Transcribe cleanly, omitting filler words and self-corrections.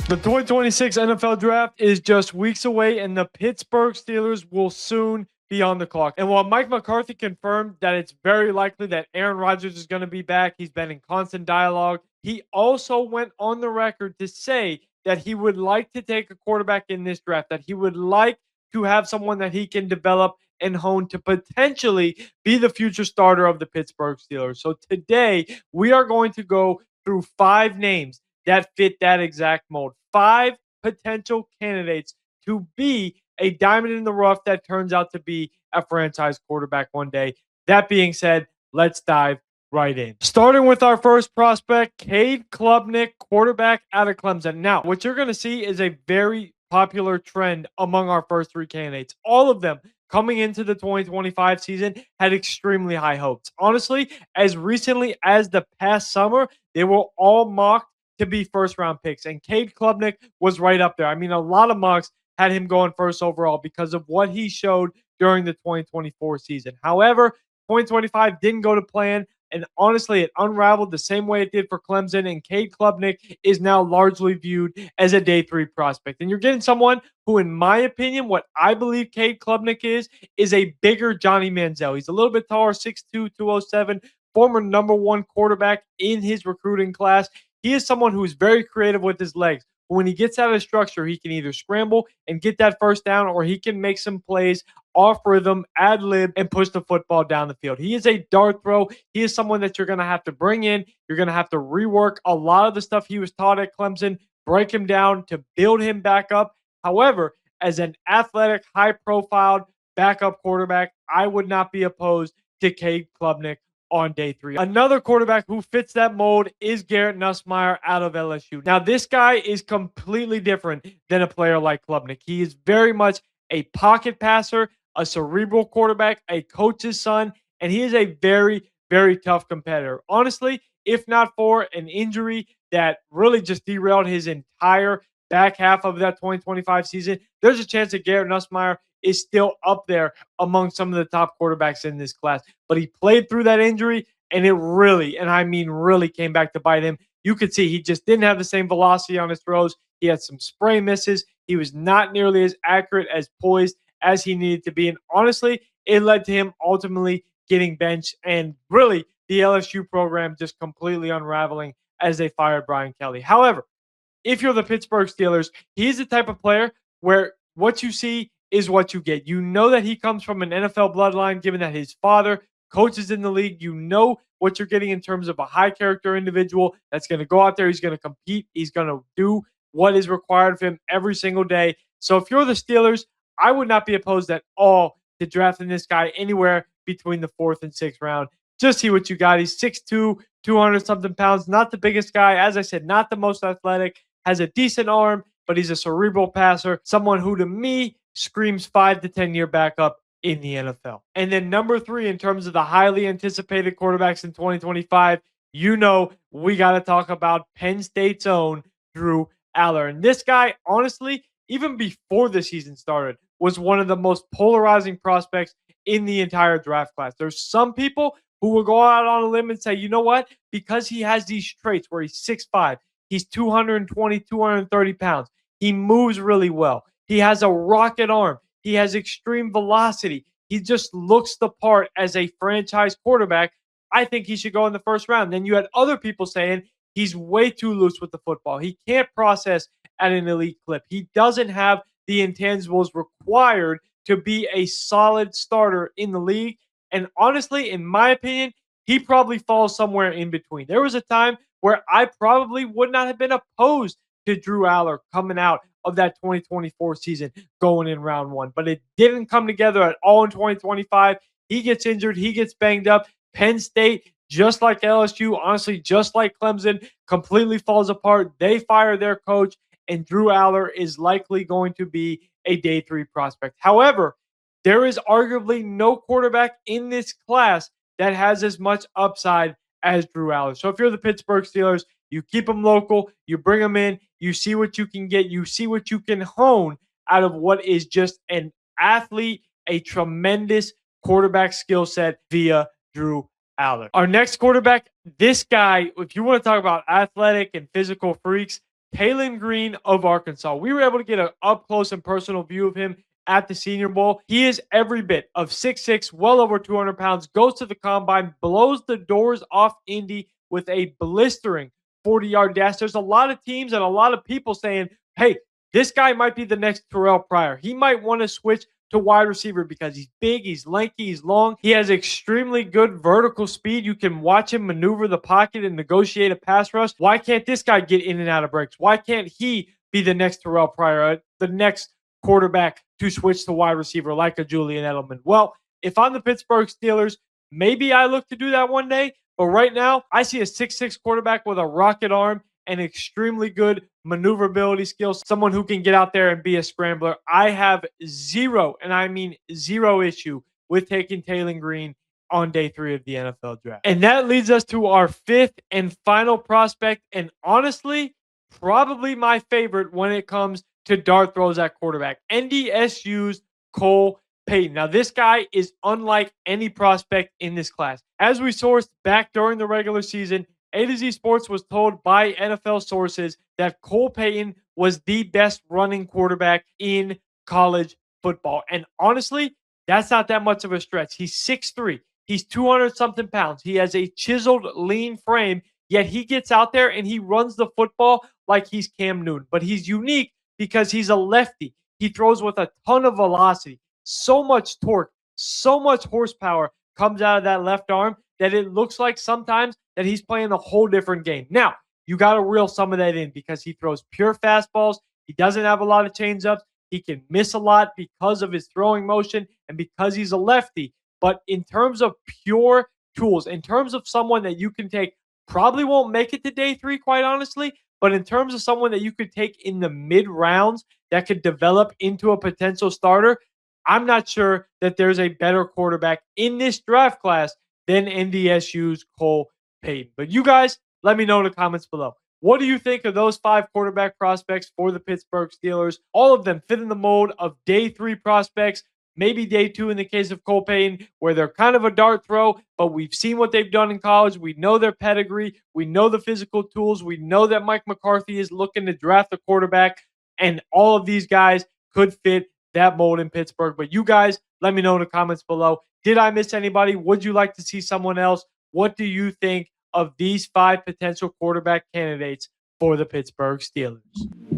The 2026 NFL Draft is just weeks away, and the Pittsburgh Steelers will soon be on the clock. And while Mike McCarthy confirmed that it's very likely that Aaron Rodgers is going to be back, he's been in constant dialogue. He also went on the record to say that he would like to take a quarterback in this draft, that he would like to have someone that he can develop and hone to potentially be the future starter of the Pittsburgh Steelers. So today, we are going to go through 5 names that fit that exact mold. 5 potential candidates to be a diamond in the rough that turns out to be a franchise quarterback one day. That being said, let's dive right in. Starting with our first prospect, Cade Klubnik, quarterback out of Clemson. Now, what you're going to see is a very popular trend among our first 3 candidates. All of them coming into the 2025 season had extremely high hopes. Honestly, as recently as the past summer, they were all mocked to be first-round picks, and Cade Klubnik was right up there. I mean, a lot of mocks had him going first overall because of what he showed during the 2024 season. However, 2025 didn't go to plan, and honestly, it unraveled the same way it did for Clemson, and Cade Klubnik is now largely viewed as a day 3 prospect. And you're getting someone who, in my opinion, what I believe Cade Klubnik is a bigger Johnny Manziel. He's a little bit taller, 6'2", 207, former number 1 quarterback in his recruiting class. He is someone who is very creative with his legs. When he gets out of structure, he can either scramble and get that first down, or he can make some plays off rhythm, ad lib, and push the football down the field. He is a dart throw. He is someone that you're going to have to bring in. You're going to have to rework a lot of the stuff he was taught at Clemson, break him down to build him back up. However, as an athletic, high-profiled backup quarterback, I would not be opposed to Cade Klubnik on day 3. Another quarterback who fits that mold is Garrett Nussmeier out of LSU. Now, this guy is completely different than a player like Klubnik. He is very much a pocket passer, a cerebral quarterback, a coach's son, and he is a very, very tough competitor. Honestly, if not for an injury that really just derailed his entire back half of that 2025 season, there's a chance that Garrett Nussmeier is still up there among some of the top quarterbacks in this class. But he played through that injury, and it really, and I mean really, came back to bite him. You could see he just didn't have the same velocity on his throws. He had some spray misses. He was not nearly as accurate, as poised as he needed to be. And honestly, it led to him ultimately getting benched, and really the LSU program just completely unraveling as they fired Brian Kelly. However, if you're the Pittsburgh Steelers, he's the type of player where what you see is what you get. You know that he comes from an NFL bloodline, given that his father coaches in the league. You know what you're getting in terms of a high character individual that's going to go out there. He's going to compete. He's going to do what is required of him every single day. So if you're the Steelers, I would not be opposed at all to drafting this guy anywhere between the 4th and 6th round. Just see what you got. He's 6'2", 200-something pounds. Not the biggest guy. As I said, not the most athletic. Has a decent arm, but he's a cerebral passer. Someone who, to me, screams 5 to 10 year backup in the NFL. And then number 3, in terms of the highly anticipated quarterbacks in 2025, you know we got to talk about Penn State's own Drew Aller. And this guy, honestly, even before the season started, was one of the most polarizing prospects in the entire draft class. There's some people who will go out on a limb and say, you know what? Because he has these traits where he's 6'5", he's 220, 230 pounds. He moves really well. He has a rocket arm. He has extreme velocity. He just looks the part as a franchise quarterback. I think he should go in the first round. Then you had other people saying he's way too loose with the football. He can't process at an elite clip. He doesn't have the intangibles required to be a solid starter in the league. And honestly, in my opinion, he probably falls somewhere in between. There was a time where I probably would not have been opposed to Drew Aller coming out of that 2024 season going in round 1. But it didn't come together at all in 2025. He gets injured. He gets banged up. Penn State, just like LSU, honestly, just like Clemson, completely falls apart. They fire their coach, and Drew Aller is likely going to be a day 3 prospect. However, there is arguably no quarterback in this class that has as much upside as Drew Aller. So if you're the Pittsburgh Steelers, you keep him local, you bring him in, you see what you can get, you see what you can hone out of what is just an athlete, a tremendous quarterback skill set via Drew Aller. Our next quarterback, this guy, if you want to talk about athletic and physical freaks, Taylor Green of Arkansas. We were able to get an up close and personal view of him at the Senior Bowl. He is every bit of 6'6", well over 200 pounds, goes to the combine, blows the doors off Indy with a blistering 40-yard dash. There's a lot of teams and a lot of people saying, hey, this guy might be the next Terrell Pryor. He might want to switch to wide receiver because he's big, he's lanky, he's long. He has extremely good vertical speed. You can watch him maneuver the pocket and negotiate a pass rush. Why can't this guy get in and out of breaks? Why can't he be the next Terrell Pryor, the next quarterback to switch to wide receiver like a Julian Edelman? Well, if I'm the Pittsburgh Steelers, maybe I look to do that one day. But right now, I see a 6'6" quarterback with a rocket arm and extremely good maneuverability skills, someone who can get out there and be a scrambler. I have zero, and I mean zero issue with taking Taylor Green on day 3 of the NFL draft. And that leads us to our 5th and final prospect, and honestly, probably my favorite when it comes to dart throws at quarterback, NDSU's Cole Payton. Now, this guy is unlike any prospect in this class. As we sourced back during the regular season, A to Z Sports was told by NFL sources that Cole Payton was the best running quarterback in college football. And honestly, that's not that much of a stretch. He's 6'3". He's 200-something pounds. He has a chiseled, lean frame, yet he gets out there and he runs the football like he's Cam Newton. But he's unique because he's a lefty. He throws with a ton of velocity, so much torque, so much horsepower comes out of that left arm that it looks like sometimes that he's playing a whole different game. Now, you got to reel some of that in because he throws pure fastballs. He doesn't have a lot of changeups. He can miss a lot because of his throwing motion and because he's a lefty. But in terms of pure tools, in terms of someone that you can take, probably won't make it to day 3, quite honestly, but in terms of someone that you could take in the mid rounds that could develop into a potential starter, I'm not sure that there's a better quarterback in this draft class than NDSU's Cole Payton. But you guys, let me know in the comments below. What do you think of those 5 quarterback prospects for the Pittsburgh Steelers? All of them fit in the mold of day 3 prospects, maybe day 2 in the case of Cole Payton, where they're kind of a dart throw, but we've seen what they've done in college. We know their pedigree. We know the physical tools. We know that Mike McCarthy is looking to draft a quarterback, and all of these guys could fit that mold in Pittsburgh. But you guys, let me know in the comments below. Did I miss anybody? Would you like to see someone else? What do you think of these 5 potential quarterback candidates for the Pittsburgh Steelers?